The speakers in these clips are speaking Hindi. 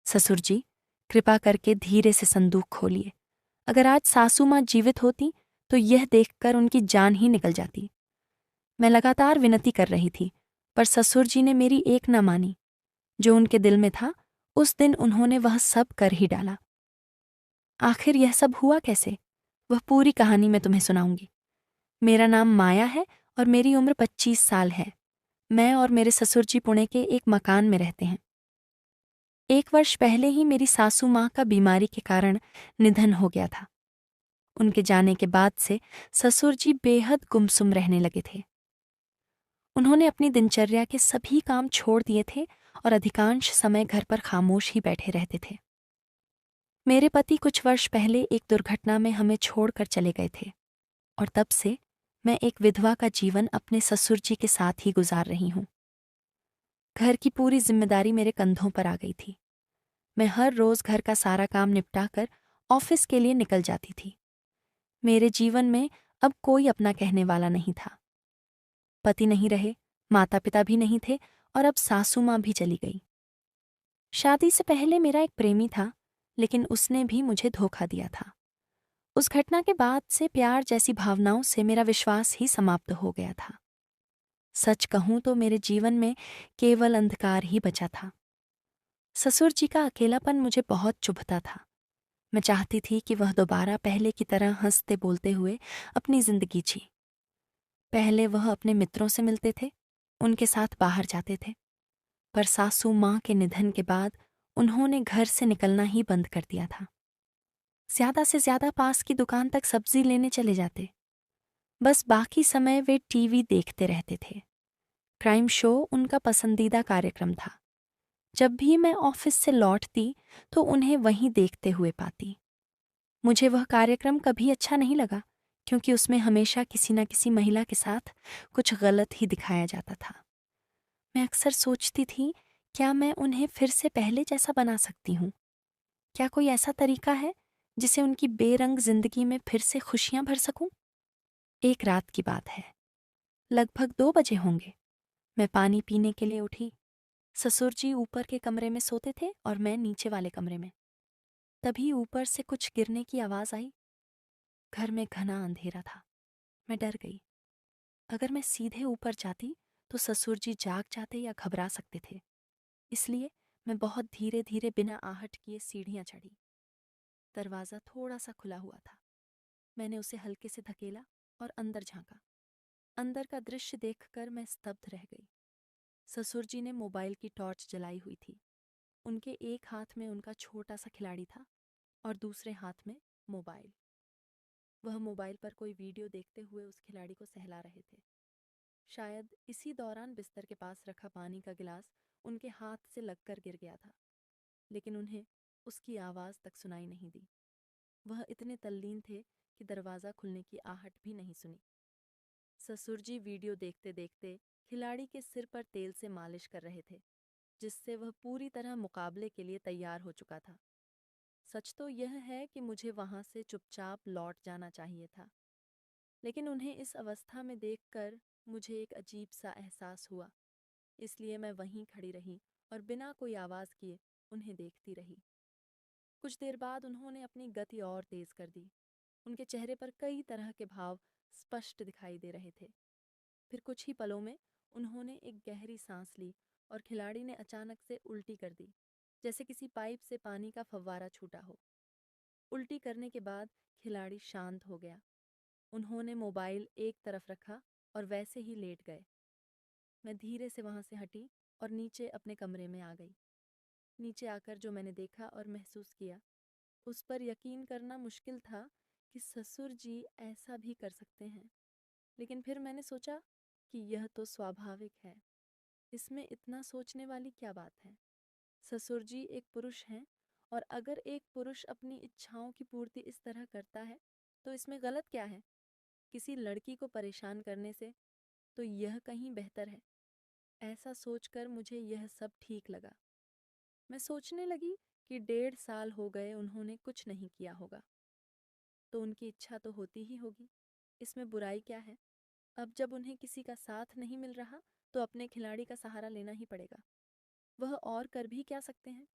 ससुर जी, कृपा करके धीरे से संदूक खोलिए। अगर आज सासू माँ जीवित होती तो यह देखकर उनकी जान ही निकल जाती। मैं लगातार विनती कर रही थी, पर ससुर जी ने मेरी एक न मानी। जो उनके दिल में था, उस दिन उन्होंने वह सब कर ही डाला। आखिर यह सब हुआ कैसे? वह पूरी कहानी मैं तुम्हें सुनाऊंगी। मेरा नाम माया है और मेरी उम्र 25 साल है। मैं और मेरे ससुर जी पुणे के एक मकान में रहते हैं। 1 वर्ष पहले ही मेरी सासू माँ का बीमारी के कारण निधन हो गया था। उनके जाने के बाद से ससुर जी बेहद गुमसुम रहने लगे थे। उन्होंने अपनी दिनचर्या के सभी काम छोड़ दिए थे और अधिकांश समय घर पर खामोश ही बैठे रहते थे। मेरे पति कुछ वर्ष पहले एक दुर्घटना में हमें छोड़कर चले गए थे और तब से मैं एक विधवा का जीवन अपने ससुर जी के साथ ही गुजार रही हूँ। घर की पूरी जिम्मेदारी मेरे कंधों पर आ गई थी। मैं हर रोज घर का सारा काम निपटाकर ऑफिस के लिए निकल जाती थी। मेरे जीवन में अब कोई अपना कहने वाला नहीं था। पति नहीं रहे, माता पिता भी नहीं थे और अब सासू माँ भी चली गई। शादी से पहले मेरा एक प्रेमी था, लेकिन उसने भी मुझे धोखा दिया था। उस घटना के बाद से प्यार जैसी भावनाओं से मेरा विश्वास ही समाप्त हो गया था। सच कहूं तो मेरे जीवन में केवल अंधकार ही बचा था। ससुर जी का अकेलापन मुझे बहुत चुभता था। मैं चाहती थी कि वह दोबारा पहले की तरह हंसते बोलते हुए अपनी जिंदगी जी। पहले वह अपने मित्रों से मिलते थे, उनके साथ बाहर जाते थे, पर सासू माँ के निधन के बाद उन्होंने घर से निकलना ही बंद कर दिया था। ज्यादा से ज्यादा पास की दुकान तक सब्जी लेने चले जाते। बस बाकी समय वे टीवी देखते रहते थे। क्राइम शो उनका पसंदीदा कार्यक्रम था। जब भी मैं ऑफिस से लौटती तो उन्हें वहीं देखते हुए पाती। मुझे वह कार्यक्रम कभी अच्छा नहीं लगा, क्योंकि उसमें हमेशा किसी न किसी महिला के साथ कुछ गलत ही दिखाया जाता था। मैं अक्सर सोचती थी, क्या मैं उन्हें फिर से पहले जैसा बना सकती हूँ? क्या कोई ऐसा तरीका है जिसे उनकी बेरंग जिंदगी में फिर से खुशियां भर सकूं? एक रात की बात है, लगभग 2 बजे होंगे। मैं पानी पीने के लिए उठी। ससुर जी ऊपर के कमरे में सोते थे और मैं नीचे वाले कमरे में। तभी ऊपर से कुछ गिरने की आवाज आई। घर में घना अंधेरा था। मैं डर गई। अगर मैं सीधे ऊपर जाती तो ससुर जी जाग जाते या घबरा सकते थे। इसलिए मैं बहुत धीरे धीरे बिना आहट किए सीढ़ियां चढ़ी। दरवाज़ा थोड़ा सा खुला हुआ था। मैंने उसे हल्के से धकेला और अंदर झांका। अंदर का दृश्य देखकर मैं स्तब्ध रह गई। ससुर जी ने मोबाइल की टॉर्च जलाई हुई थी। उनके एक हाथ में उनका छोटा सा खिलाड़ी था और दूसरे हाथ में मोबाइल। वह मोबाइल पर कोई वीडियो देखते हुए उस खिलाड़ी को सहला रहे थे। शायद इसी दौरान बिस्तर के पास रखा पानी का गिलास उनके हाथ से लगकर गिर गया था, लेकिन उन्हें उसकी आवाज़ तक सुनाई नहीं दी। वह इतने तल्लीन थे कि दरवाज़ा खुलने की आहट भी नहीं सुनी। ससुर जी वीडियो देखते देखते खिलाड़ी के सिर पर तेल से मालिश कर रहे थे, जिससे वह पूरी तरह मुकाबले के लिए तैयार हो चुका था। सच तो यह है कि मुझे वहां से चुपचाप लौट जाना चाहिए था, लेकिन उन्हें इस अवस्था में देखकर मुझे एक अजीब सा एहसास हुआ। इसलिए मैं वहीं खड़ी रही और बिना कोई आवाज़ किए उन्हें देखती रही। कुछ देर बाद उन्होंने अपनी गति और तेज कर दी। उनके चेहरे पर कई तरह के भाव स्पष्ट दिखाई दे रहे थे। फिर कुछ ही पलों में उन्होंने एक गहरी सांस ली और खिलाड़ी ने अचानक से उल्टी कर दी, जैसे किसी पाइप से पानी का फव्वारा छूटा हो। उल्टी करने के बाद खिलाड़ी शांत हो गया। उन्होंने मोबाइल एक तरफ रखा और वैसे ही लेट गए। मैं धीरे से वहां से हटी और नीचे अपने कमरे में आ गई। नीचे आकर जो मैंने देखा और महसूस किया, उस पर यकीन करना मुश्किल था कि ससुर जी ऐसा भी कर सकते हैं। लेकिन फिर मैंने सोचा कि यह तो स्वाभाविक है। इसमें इतना सोचने वाली क्या बात है? ससुर जी एक पुरुष हैं, और अगर एक पुरुष अपनी इच्छाओं की पूर्ति इस तरह करता है तो इसमें गलत क्या है? किसी लड़की को परेशान करने से तो यह कहीं बेहतर है। ऐसा सोचकर मुझे यह सब ठीक लगा। मैं सोचने लगी कि 1.5 साल हो गए उन्होंने कुछ नहीं किया होगा, तो उनकी इच्छा तो होती ही होगी। इसमें बुराई क्या है? अब जब उन्हें किसी का साथ नहीं मिल रहा तो अपने खिलाड़ी का सहारा लेना ही पड़ेगा। वह और कर भी क्या सकते हैं?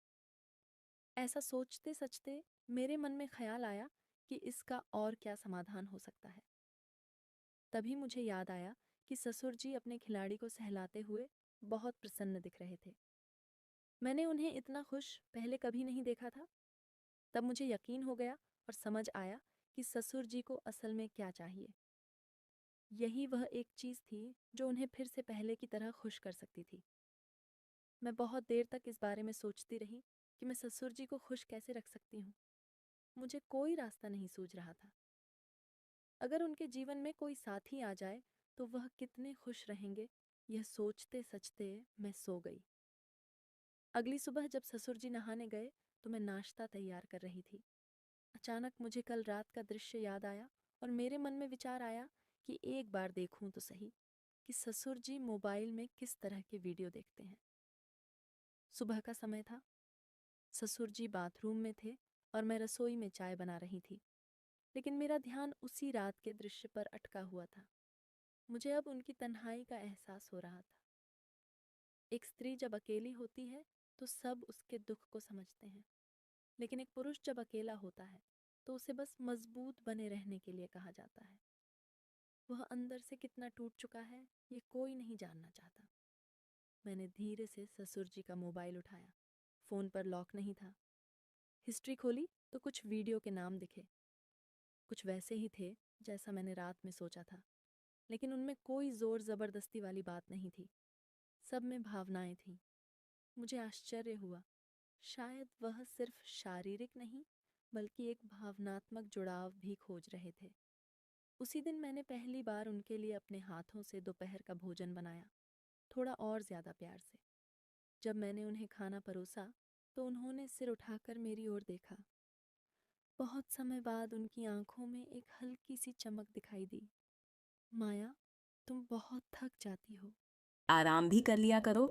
ऐसा सोचते सचते मेरे मन में ख्याल आया कि इसका और क्या समाधान हो सकता है। तभी मुझे याद आया कि ससुर जी अपने खिलाड़ी को सहलाते हुए बहुत प्रसन्न दिख रहे थे। मैंने उन्हें इतना खुश पहले कभी नहीं देखा था। तब मुझे यकीन हो गया और समझ आया कि ससुर जी को असल में क्या चाहिए। यही वह एक चीज़ थी जो उन्हें फिर से पहले की तरह खुश कर सकती थी। मैं बहुत देर तक इस बारे में सोचती रही कि मैं ससुर जी को खुश कैसे रख सकती हूँ। मुझे कोई रास्ता नहीं सूझ रहा था। अगर उनके जीवन में कोई साथी आ जाए तो वह कितने खुश रहेंगे, यह सोचते सचते मैं सो गई। अगली सुबह जब ससुर जी नहाने गए तो मैं नाश्ता तैयार कर रही थी। अचानक मुझे कल रात का दृश्य याद आया और मेरे मन में विचार आया कि एक बार देखूं तो सही कि ससुर जी मोबाइल में किस तरह के वीडियो देखते हैं। सुबह का समय था। ससुर जी बाथरूम में थे और मैं रसोई में चाय बना रही थी, लेकिन मेरा ध्यान उसी रात के दृश्य पर अटका हुआ था। मुझे अब उनकी तन्हाई का एहसास हो रहा था। एक स्त्री जब अकेली होती है तो सब उसके दुख को समझते हैं, लेकिन एक पुरुष जब अकेला होता है तो उसे बस मजबूत बने रहने के लिए कहा जाता है। वह अंदर से कितना टूट चुका है ये कोई नहीं जानना चाहता। मैंने धीरे से ससुर जी का मोबाइल उठाया। फ़ोन पर लॉक नहीं था। हिस्ट्री खोली तो कुछ वीडियो के नाम दिखे। कुछ वैसे ही थे जैसा मैंने रात में सोचा था, लेकिन उनमें कोई जोर ज़बरदस्ती वाली बात नहीं थी। सब में भावनाएं थीं। मुझे आश्चर्य हुआ। शायद वह सिर्फ शारीरिक नहीं बल्कि एक भावनात्मक जुड़ाव भी खोज रहे थे। उसी दिन मैंने पहली बार उनके लिए अपने हाथों से दोपहर का भोजन बनाया, थोड़ा और ज़्यादा प्यार से। जब मैंने उन्हें खाना परोसा तो उन्होंने सिर उठाकर मेरी ओर देखा। बहुत समय बाद उनकी आंखों में एक हल्की सी चमक दिखाई दी। माया, तुम बहुत थक जाती हो। आराम भी कर लिया करो,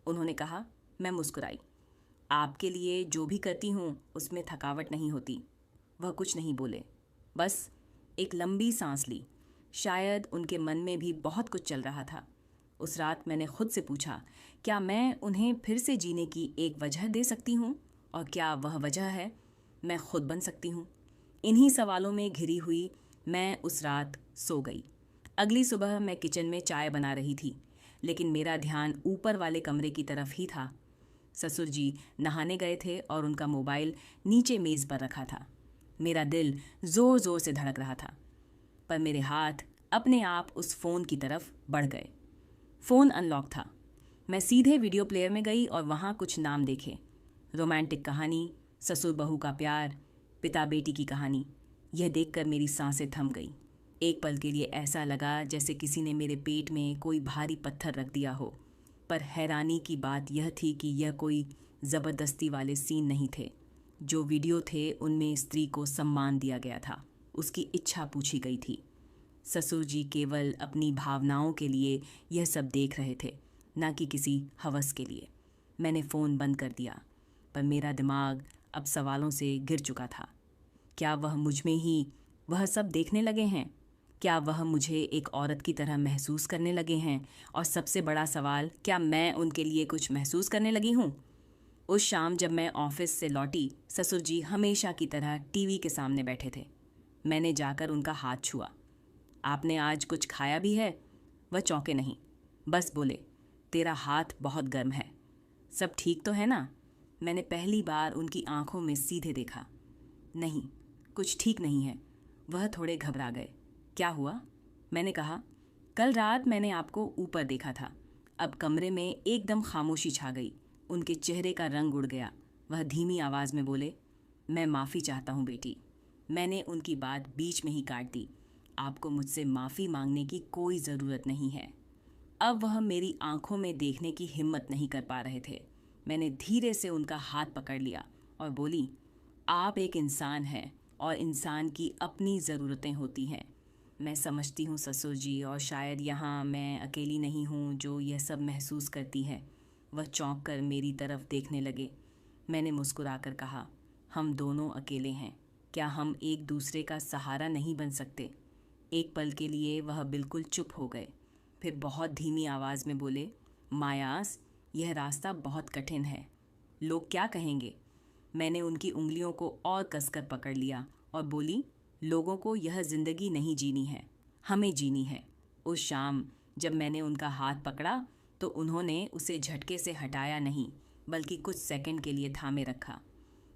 उन्होंने कहा। मैं मुस्कुराई। आपके लिए जो भी करती हूँ उसमें थकावट नहीं होती। वह कुछ नहीं बोले, बस एक लंबी सांस ली। शायद उनके मन में भी बहुत कुछ चल रहा था। उस रात मैंने खुद से पूछा, क्या मैं उन्हें फिर से जीने की एक वजह दे सकती हूँ, और क्या वह वजह है मैं खुद बन सकती हूँ। इन्हीं सवालों में घिरी हुई मैं उस रात सो गई। अगली सुबह मैं किचन में चाय बना रही थी, लेकिन मेरा ध्यान ऊपर वाले कमरे की तरफ ही था। ससुर जी नहाने गए थे और उनका मोबाइल नीचे मेज़ पर रखा था। मेरा दिल ज़ोर ज़ोर से धड़क रहा था, पर मेरे हाथ अपने आप उस फ़ोन की तरफ बढ़ गए। फ़ोन अनलॉक था। मैं सीधे वीडियो प्लेयर में गई और वहाँ कुछ नाम देखे। रोमांटिक कहानी, ससुर बहू का प्यार, पिता बेटी की कहानी। यह देखकर मेरी सांसें थम गई। एक पल के लिए ऐसा लगा जैसे किसी ने मेरे पेट में कोई भारी पत्थर रख दिया हो। पर हैरानी की बात यह थी कि यह कोई ज़बरदस्ती वाले सीन नहीं थे। जो वीडियो थे उनमें स्त्री को सम्मान दिया गया था, उसकी इच्छा पूछी गई थी। ससुर जी केवल अपनी भावनाओं के लिए यह सब देख रहे थे, ना कि किसी हवस के लिए। मैंने फ़ोन बंद कर दिया, पर मेरा दिमाग अब सवालों से घिर चुका था। क्या वह मुझ में ही वह सब देखने लगे हैं? क्या वह मुझे एक औरत की तरह महसूस करने लगे हैं? और सबसे बड़ा सवाल, क्या मैं उनके लिए कुछ महसूस करने लगी हूँ? उस शाम जब मैं ऑफिस से लौटी, ससुर जी हमेशा की तरह टीवी के सामने बैठे थे। मैंने जाकर उनका हाथ छुआ। आपने आज कुछ खाया भी है? वह चौंके नहीं, बस बोले, तेरा हाथ बहुत गर्म है। सब ठीक तो है ना? मैंने पहली बार उनकी आंखों में सीधे देखा। नहीं, कुछ ठीक नहीं है। वह थोड़े घबरा गए। क्या हुआ? मैंने कहा, कल रात मैंने आपको ऊपर देखा था। अब कमरे में एकदम खामोशी छा गई। उनके चेहरे का रंग उड़ गया। वह धीमी आवाज़ में बोले, मैं माफ़ी चाहता हूँ बेटी। मैंने उनकी बात बीच में ही काट दी। आपको मुझसे माफ़ी मांगने की कोई ज़रूरत नहीं है। अब वह मेरी आंखों में देखने की हिम्मत नहीं कर पा रहे थे। मैंने धीरे से उनका हाथ पकड़ लिया और बोली, आप एक इंसान हैं और इंसान की अपनी ज़रूरतें होती हैं। मैं समझती हूँ ससुर जी, और शायद यहाँ मैं अकेली नहीं हूँ जो यह सब महसूस करती है। वह चौंक कर मेरी तरफ देखने लगे। मैंने मुस्कुराकर कहा, हम दोनों अकेले हैं। क्या हम एक दूसरे का सहारा नहीं बन सकते? एक पल के लिए वह बिल्कुल चुप हो गए, फिर बहुत धीमी आवाज़ में बोले, मायास, यह रास्ता बहुत कठिन है। लोग क्या कहेंगे? मैंने उनकी उंगलियों को और कसकर पकड़ लिया और बोली, लोगों को यह जिंदगी नहीं जीनी है, हमें जीनी है। उस शाम जब मैंने उनका हाथ पकड़ा तो उन्होंने उसे झटके से हटाया नहीं, बल्कि कुछ सेकंड के लिए थामे रखा।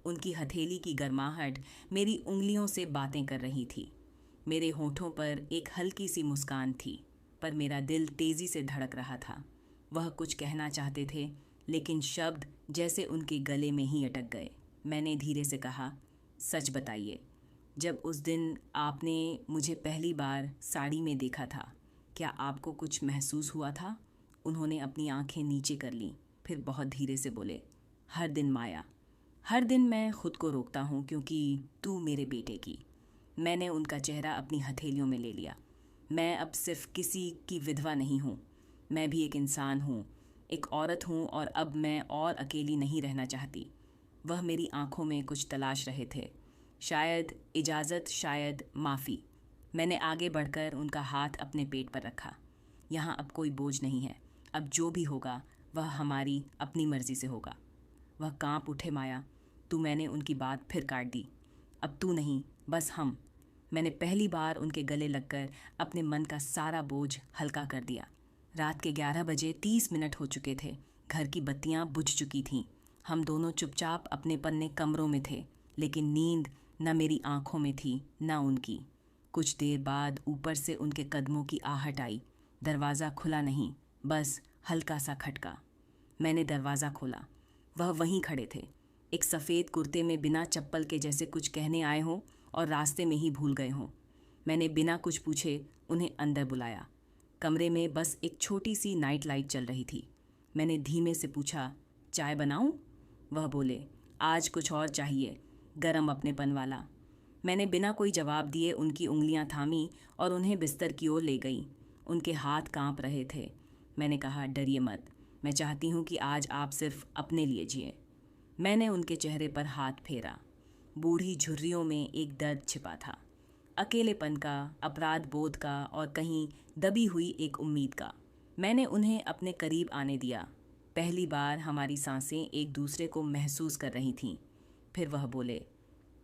उनकी हथेली की गर्माहट मेरी उंगलियों से बातें कर रही थी। मेरे होठों पर एक हल्की सी मुस्कान थी, पर मेरा दिल तेजी से धड़क रहा था। वह कुछ कहना चाहते थे, लेकिन शब्द जैसे उनके गले में ही अटक गए। मैंने धीरे से कहा, सच बताइए, जब उस दिन आपने मुझे पहली बार साड़ी में देखा था, क्या आपको कुछ महसूस हुआ था? उन्होंने अपनी आंखें नीचे कर लीं, फिर बहुत धीरे से बोले, हर दिन माया, हर दिन मैं खुद को रोकता हूँ क्योंकि तू मेरे बेटे की। मैंने उनका चेहरा अपनी हथेलियों में ले लिया। मैं अब सिर्फ किसी की विधवा नहीं हूँ, मैं भी एक इंसान हूँ, एक औरत हूँ, और अब मैं और अकेली नहीं रहना चाहती। वह मेरी आंखों में कुछ तलाश रहे थे, शायद इजाज़त, शायद माफ़ी। मैंने आगे बढ़कर उनका हाथ अपने पेट पर रखा। यहाँ अब कोई बोझ नहीं है, अब जो भी होगा वह हमारी अपनी मर्ज़ी से होगा। वह कांप उठे, माया, तू। मैंने उनकी बात फिर काट दी। अब तू नहीं, बस हम। मैंने पहली बार उनके गले लगकर अपने मन का सारा बोझ हल्का कर दिया। रात के 11 बजे 30 मिनट हो चुके थे। घर की बत्तियां बुझ चुकी थीं। हम दोनों चुपचाप अपने पन्ने कमरों में थे, लेकिन नींद न मेरी आंखों में थी न उनकी। कुछ देर बाद ऊपर से उनके कदमों की आहट आई। दरवाज़ा खुला नहीं, बस हल्का सा खटका। मैंने दरवाज़ा खोला। वह वहीं खड़े थे, एक सफ़ेद कुर्ते में, बिना चप्पल के, जैसे कुछ कहने आए हों और रास्ते में ही भूल गए हों। मैंने बिना कुछ पूछे उन्हें अंदर बुलाया। कमरे में बस एक छोटी सी नाइट लाइट चल रही थी। मैंने धीमे से पूछा, चाय बनाऊं? वह बोले, आज कुछ और चाहिए, गरम अपनेपन वाला। मैंने बिना कोई जवाब दिए उनकी उंगलियां थामी और उन्हें बिस्तर की ओर ले गई। उनके हाथ कांप रहे थे। मैंने कहा, डरिए मत, मैं चाहती हूँ कि आज आप सिर्फ अपने लिए जिए। मैंने उनके चेहरे पर हाथ फेरा। बूढ़ी झुर्रियों में एक दर्द छिपा था, अकेलेपन का, अपराध बोध का, और कहीं दबी हुई एक उम्मीद का। मैंने उन्हें अपने करीब आने दिया। पहली बार हमारी सांसें एक दूसरे को महसूस कर रही थीं। फिर वह बोले,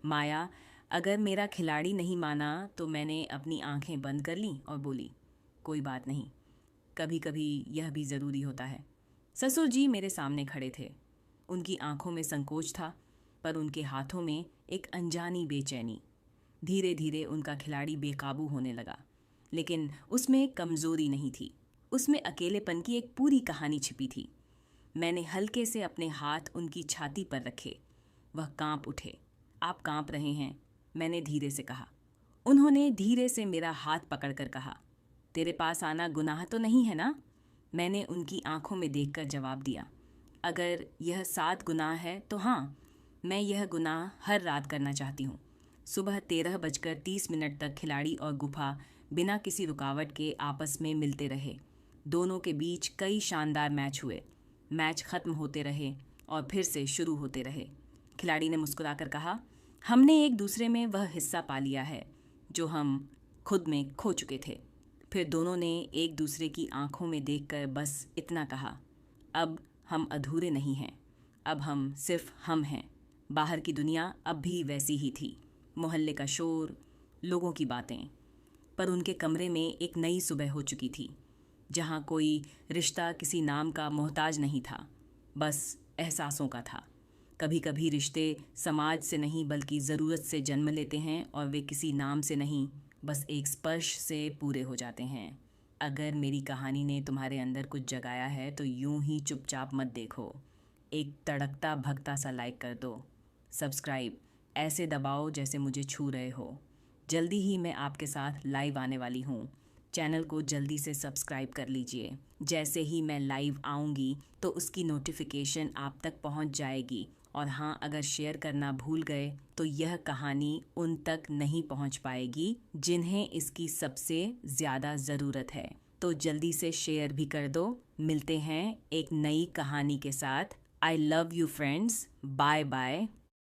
माया, अगर मेरा खिलाड़ी नहीं माना तो मैंने अपनी आंखें बंद कर लीं और बोली, कोई बात नहीं, कभी कभी यह भी ज़रूरी होता है। ससुर जी मेरे सामने खड़े थे। उनकी आंखों में संकोच था, पर उनके हाथों में एक अनजानी बेचैनी। धीरे धीरे उनका खिलाड़ी बेकाबू होने लगा, लेकिन उसमें कमज़ोरी नहीं थी, उसमें अकेलेपन की एक पूरी कहानी छिपी थी। मैंने हल्के से अपने हाथ उनकी छाती पर रखे। वह कांप उठे। आप कांप रहे हैं, मैंने धीरे से कहा। उन्होंने धीरे से मेरा हाथ पकड़कर कहा, तेरे पास आना गुनाह तो नहीं है ना? मैंने उनकी आंखों में देखकर जवाब दिया, अगर यह 7 गुनाह है तो हाँ, मैं यह गुनाह हर रात करना चाहती हूँ। सुबह 13:30 तक खिलाड़ी और गुफा बिना किसी रुकावट के आपस में मिलते रहे। दोनों के बीच कई शानदार मैच हुए। मैच ख़त्म होते रहे और फिर से शुरू होते रहे। खिलाड़ी ने मुस्कुराकर कहा, हमने एक दूसरे में वह हिस्सा पा लिया है जो हम खुद में खो चुके थे। फिर दोनों ने एक दूसरे की आंखों में देखकर बस इतना कहा, अब हम अधूरे नहीं हैं, अब हम सिर्फ हम हैं। बाहर की दुनिया अब भी वैसी ही थी, मोहल्ले का शोर, लोगों की बातें, पर उनके कमरे में एक नई सुबह हो चुकी थी, जहाँ कोई रिश्ता किसी नाम का मोहताज नहीं था, बस एहसासों का था। कभी कभी रिश्ते समाज से नहीं बल्कि ज़रूरत से जन्म लेते हैं, और वे किसी नाम से नहीं, बस एक स्पर्श से पूरे हो जाते हैं। अगर मेरी कहानी ने तुम्हारे अंदर कुछ जगाया है तो यूं ही चुपचाप मत देखो, एक तड़कता भगता सा लाइक कर दो, सब्सक्राइब ऐसे दबाओ जैसे मुझे छू रहे हो। जल्दी ही मैं आपके साथ लाइव आने वाली हूँ, चैनल को जल्दी से सब्सक्राइब कर लीजिए। जैसे ही मैं लाइव आऊँगी तो उसकी नोटिफिकेशन आप तक पहुँच जाएगी। और हाँ, अगर शेयर करना भूल गए तो यह कहानी उन तक नहीं पहुँच पाएगी जिन्हें इसकी सबसे ज़्यादा ज़रूरत है। तो जल्दी से शेयर भी कर दो। मिलते हैं एक नई कहानी के साथ। I love you friends, bye bye.